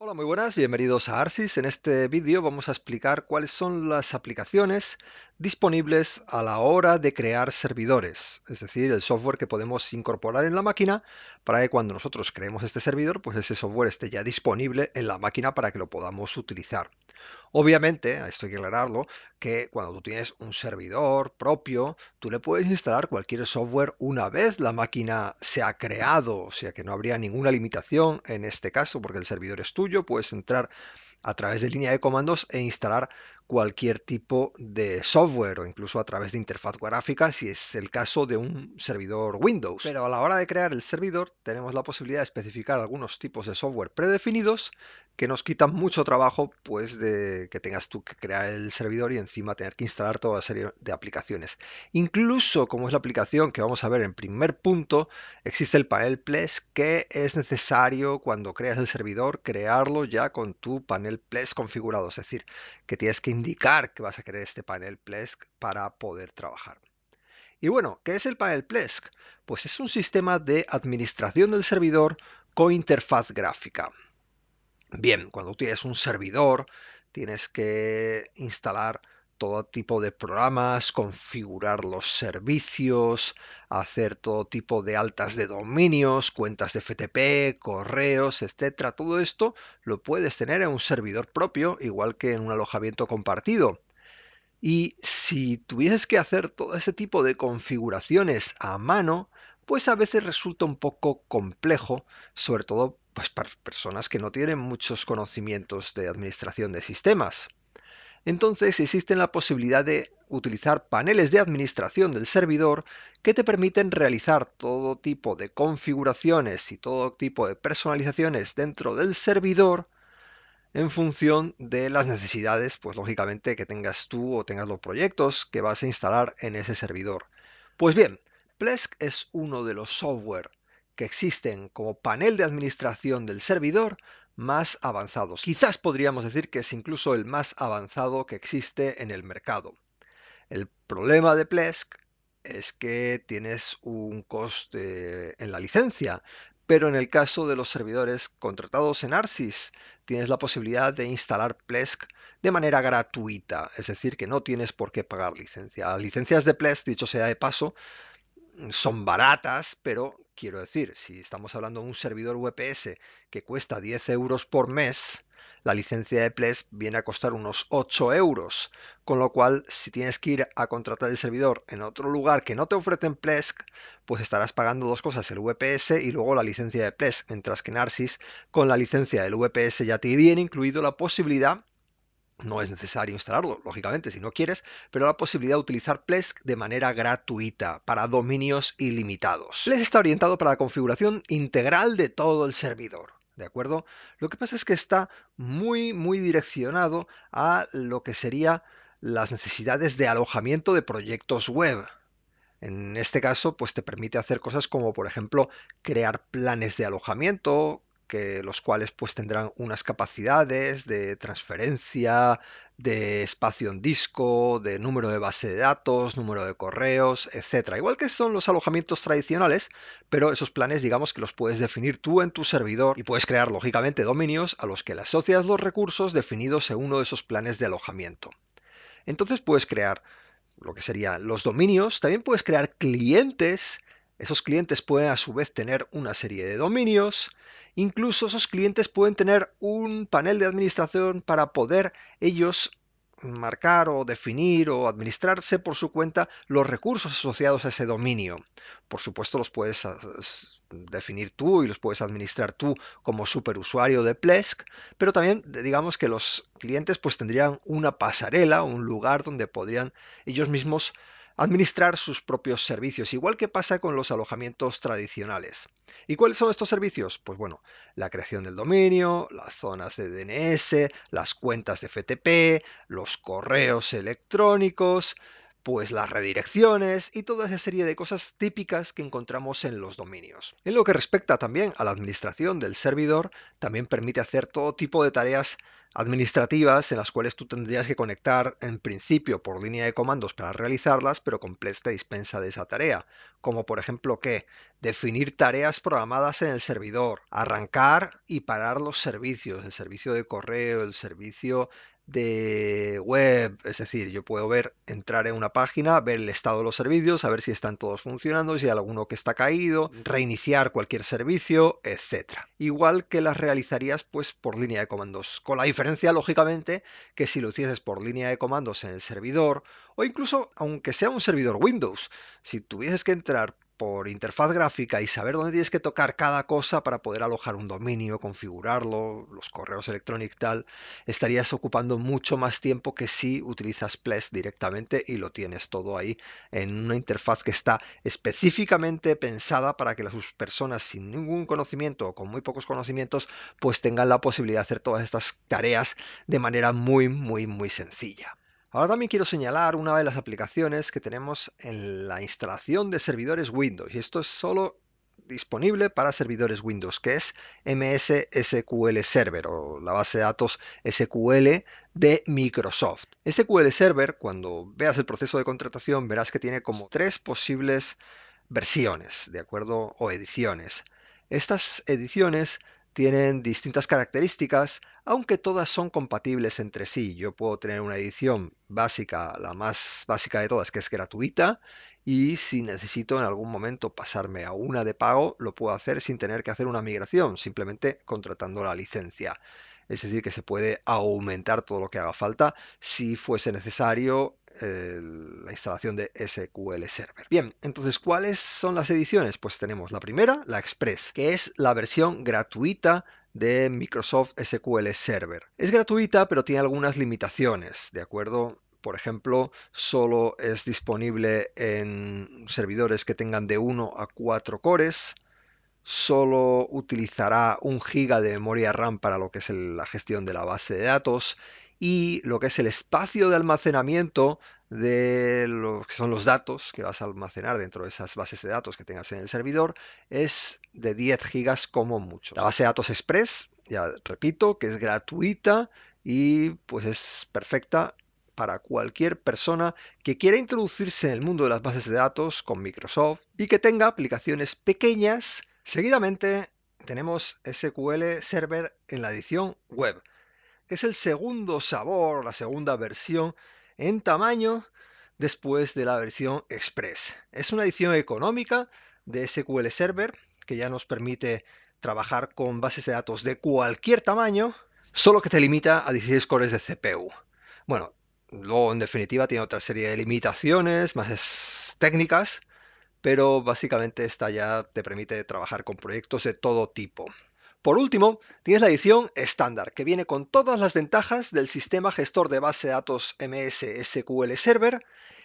Hola, muy buenas, bienvenidos a Arsis. En este vídeo vamos a explicar cuáles son las aplicaciones disponibles a la hora de crear servidores, es decir, el software que podemos incorporar en la máquina para que cuando nosotros creemos este servidor, pues ese software esté ya disponible en la máquina para que lo podamos utilizar. Obviamente, esto hay que aclararlo, que cuando tú tienes un servidor propio, tú le puedes instalar cualquier software una vez la máquina se ha creado, o sea que no habría ninguna limitación en este caso, porque el servidor es tuyo, puedes entrar a través de línea de comandos e instalar cualquier tipo de software o incluso a través de interfaz gráfica si es el caso de un servidor Windows. Pero a la hora de crear el servidor tenemos la posibilidad de especificar algunos tipos de software predefinidos que nos quitan mucho trabajo pues de que tengas tú que crear el servidor y encima tener que instalar toda una serie de aplicaciones. Incluso como es la aplicación que vamos a ver en primer punto, existe el panel Plesk que es necesario cuando creas el servidor crearlo ya con tu panel Plesk configurado, es decir, que tienes que indicar que vas a querer este panel Plesk para poder trabajar. Y bueno, ¿qué es el panel Plesk? Pues es un sistema de administración del servidor con interfaz gráfica. Bien, cuando tienes un servidor, tienes que instalar todo tipo de programas, configurar los servicios, hacer todo tipo de altas de dominios, cuentas de FTP, correos, etcétera. Todo esto lo puedes tener en un servidor propio, igual que en un alojamiento compartido. Y si tuvieses que hacer todo ese tipo de configuraciones a mano, pues a veces resulta un poco complejo, sobre todo pues, para personas que no tienen muchos conocimientos de administración de sistemas. Entonces existe la posibilidad de utilizar paneles de administración del servidor que te permiten realizar todo tipo de configuraciones y todo tipo de personalizaciones dentro del servidor en función de las necesidades, pues lógicamente que tengas tú o tengas los proyectos que vas a instalar en ese servidor. Pues bien, Plesk es uno de los software que existen como panel de administración del servidor más avanzados. Quizás podríamos decir que es incluso el más avanzado que existe en el mercado. El problema de Plesk es que tienes un coste en la licencia, pero en el caso de los servidores contratados en Arsys, tienes la posibilidad de instalar Plesk de manera gratuita, es decir, que no tienes por qué pagar licencia. Las licencias de Plesk, dicho sea de paso, son baratas, pero quiero decir, si estamos hablando de un servidor VPS que cuesta 10 euros por mes, la licencia de Plesk viene a costar unos 8 euros, con lo cual si tienes que ir a contratar el servidor en otro lugar que no te ofrecen Plesk, pues estarás pagando dos cosas, el VPS y luego la licencia de Plesk, mientras que en Arsys con la licencia del VPS ya te viene incluido la posibilidad, no es necesario instalarlo, lógicamente, si no quieres, pero la posibilidad de utilizar Plesk de manera gratuita para dominios ilimitados. Plesk está orientado para la configuración integral de todo el servidor. ¿De acuerdo? Lo que pasa es que está muy direccionado a lo que sería las necesidades de alojamiento de proyectos web. En este caso, pues te permite hacer cosas como, por ejemplo, crear planes de alojamiento, que los cuales pues tendrán unas capacidades de transferencia, de espacio en disco, de número de base de datos, número de correos, etcétera. Igual que son los alojamientos tradicionales, pero esos planes digamos que los puedes definir tú en tu servidor y puedes crear lógicamente dominios a los que le asocias los recursos definidos en uno de esos planes de alojamiento. Entonces puedes crear lo que serían los dominios, también puedes crear clientes. Esos clientes pueden a su vez tener una serie de dominios. Incluso esos clientes pueden tener un panel de administración para poder ellos marcar o definir o administrarse por su cuenta los recursos asociados a ese dominio. Por supuesto los puedes definir tú y los puedes administrar tú como superusuario de Plesk, pero también digamos que los clientes pues tendrían una pasarela, un lugar donde podrían ellos mismos administrar sus propios servicios, igual que pasa con los alojamientos tradicionales. ¿Y cuáles son estos servicios? Pues bueno, la creación del dominio, las zonas de DNS, las cuentas de FTP, los correos electrónicos, pues las redirecciones y toda esa serie de cosas típicas que encontramos en los dominios. En lo que respecta también a la administración del servidor, también permite hacer todo tipo de tareas administrativas en las cuales tú tendrías que conectar en principio por línea de comandos para realizarlas, pero con Plesk te dispensa de esa tarea, como por ejemplo que definir tareas programadas en el servidor, arrancar y parar los servicios, el servicio de correo, el servicio de web, es decir, yo puedo entrar en una página, ver el estado de los servicios, a ver si están todos funcionando, si hay alguno que está caído, reiniciar cualquier servicio, etcétera. Igual que las realizarías pues por línea de comandos, con la diferencia lógicamente que si lo hicieses por línea de comandos en el servidor o incluso aunque sea un servidor Windows, si tuvieses que entrar por interfaz gráfica y saber dónde tienes que tocar cada cosa para poder alojar un dominio, configurarlo, los correos electrónicos y tal, estarías ocupando mucho más tiempo que si utilizas Plesk directamente y lo tienes todo ahí en una interfaz que está específicamente pensada para que las personas sin ningún conocimiento o con muy pocos conocimientos pues tengan la posibilidad de hacer todas estas tareas de manera muy sencilla. Ahora también quiero señalar una de las aplicaciones que tenemos en la instalación de servidores Windows, y esto es solo disponible para servidores Windows, que es MS SQL Server o la base de datos SQL de Microsoft. SQL Server, cuando veas el proceso de contratación, verás que tiene como tres posibles versiones, ¿de acuerdo? O ediciones. Estas ediciones tienen distintas características, aunque todas son compatibles entre sí. Yo puedo tener una edición básica, la más básica de todas, que es gratuita, y si necesito en algún momento pasarme a una de pago, lo puedo hacer sin tener que hacer una migración, simplemente contratando la licencia. Es decir, que se puede aumentar todo lo que haga falta si fuese necesario la instalación de SQL Server. Bien, entonces, ¿cuáles son las ediciones? Pues tenemos la primera, la Express, que es la versión gratuita de Microsoft SQL Server. Es gratuita, pero tiene algunas limitaciones, ¿de acuerdo? Por ejemplo, solo es disponible en servidores que tengan de 1 a 4 cores, solo utilizará 1 GB de memoria RAM para lo que es la gestión de la base de datos y lo que es el espacio de almacenamiento de lo que son los datos que vas a almacenar dentro de esas bases de datos que tengas en el servidor es de 10 gigas como mucho. La base de datos Express, ya repito, que es gratuita y pues es perfecta para cualquier persona que quiera introducirse en el mundo de las bases de datos con Microsoft y que tenga aplicaciones pequeñas. Seguidamente tenemos SQL Server en la edición web, que es el segundo sabor, la segunda versión en tamaño después de la versión Express. Es una edición económica de SQL Server que ya nos permite trabajar con bases de datos de cualquier tamaño, solo que te limita a 16 cores de CPU. Bueno, luego en definitiva tiene otra serie de limitaciones más técnicas, pero básicamente esta ya te permite trabajar con proyectos de todo tipo. Por último, tienes la edición estándar, que viene con todas las ventajas del sistema gestor de base de datos MS SQL Server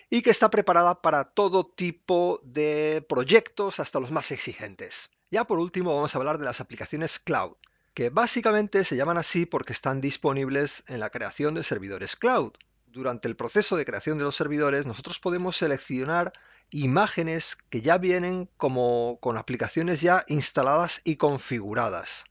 y que está preparada para todo tipo de proyectos, hasta los más exigentes. Ya por último vamos a hablar de las aplicaciones cloud, que básicamente se llaman así porque están disponibles en la creación de servidores cloud. Durante el proceso de creación de los servidores, nosotros podemos seleccionar imágenes que ya vienen como con aplicaciones ya instaladas y configuradas.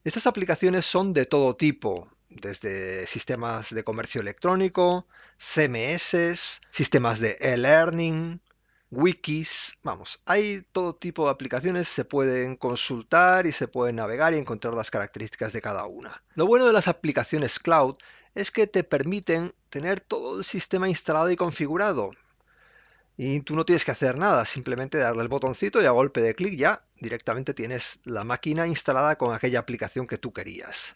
Estas aplicaciones son de todo tipo, desde sistemas de comercio electrónico, CMS, sistemas de e-learning, wikis, vamos, hay todo tipo de aplicaciones, se pueden consultar y se pueden navegar y encontrar las características de cada una. Lo bueno de las aplicaciones cloud es que te permiten tener todo el sistema instalado y configurado. Y tú no tienes que hacer nada, simplemente darle el botoncito y a golpe de clic ya directamente tienes la máquina instalada con aquella aplicación que tú querías.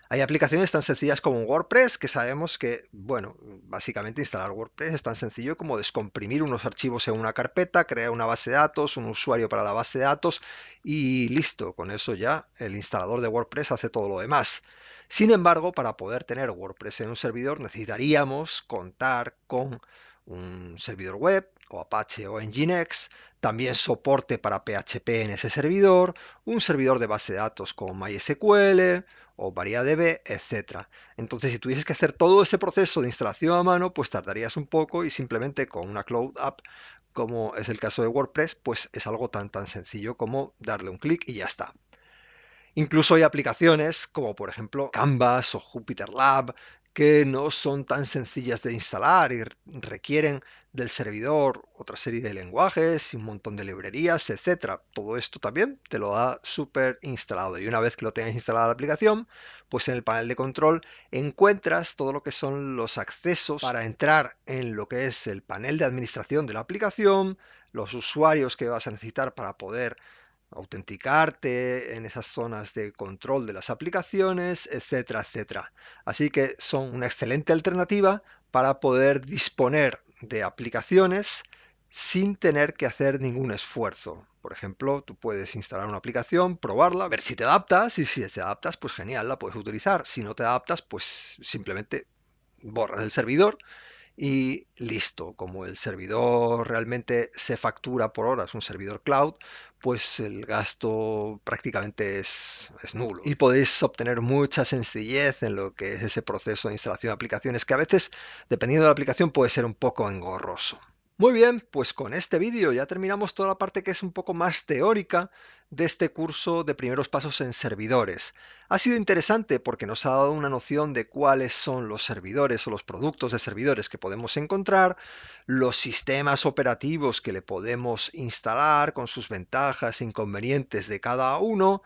Hay aplicaciones tan sencillas como WordPress que sabemos que, bueno, básicamente instalar WordPress es tan sencillo como descomprimir unos archivos en una carpeta, crear una base de datos, un usuario para la base de datos y listo. Con eso ya el instalador de WordPress hace todo lo demás. Sin embargo, para poder tener WordPress en un servidor necesitaríamos contar con un servidor web o Apache o Nginx, también soporte para PHP en ese servidor, un servidor de base de datos con MySQL o MariaDB, etc. Entonces, si tuvieses que hacer todo ese proceso de instalación a mano, pues tardarías un poco y simplemente con una Cloud App, como es el caso de WordPress, pues es algo tan sencillo como darle un clic y ya está. Incluso hay aplicaciones como por ejemplo Canvas o Jupyter Lab que no son tan sencillas de instalar y requieren del servidor otra serie de lenguajes y un montón de librerías, etcétera. Todo esto también te lo da súper instalado y una vez que lo tengas instalada la aplicación, pues en el panel de control encuentras todo lo que son los accesos para entrar en lo que es el panel de administración de la aplicación, los usuarios que vas a necesitar para poder autenticarte en esas zonas de control de las aplicaciones, etcétera, etcétera. Así que son una excelente alternativa para poder disponer de aplicaciones sin tener que hacer ningún esfuerzo. Por ejemplo, tú puedes instalar una aplicación, probarla, ver si te adaptas y si te adaptas, pues genial, la puedes utilizar. Si no te adaptas, pues simplemente borras el servidor y listo. Como el servidor realmente se factura por horas, un servidor cloud, pues el gasto prácticamente es nulo. Y podéis obtener mucha sencillez en lo que es ese proceso de instalación de aplicaciones, que a veces, dependiendo de la aplicación, puede ser un poco engorroso. Muy bien, pues con este vídeo ya terminamos toda la parte que es un poco más teórica de este curso de primeros pasos en servidores. Ha sido interesante porque nos ha dado una noción de cuáles son los servidores o los productos de servidores que podemos encontrar, los sistemas operativos que le podemos instalar con sus ventajas e inconvenientes de cada uno.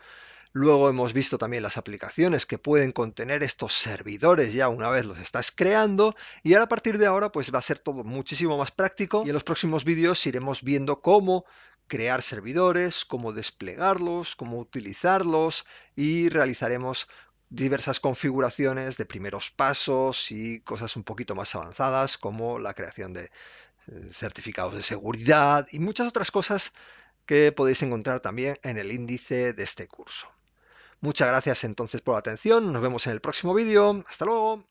Luego hemos visto también las aplicaciones que pueden contener estos servidores ya una vez los estás creando y ahora a partir de ahora pues va a ser todo muchísimo más práctico y en los próximos vídeos iremos viendo cómo crear servidores, cómo desplegarlos, cómo utilizarlos y realizaremos diversas configuraciones de primeros pasos y cosas un poquito más avanzadas como la creación de certificados de seguridad y muchas otras cosas que podéis encontrar también en el índice de este curso. Muchas gracias entonces por la atención, nos vemos en el próximo vídeo, hasta luego.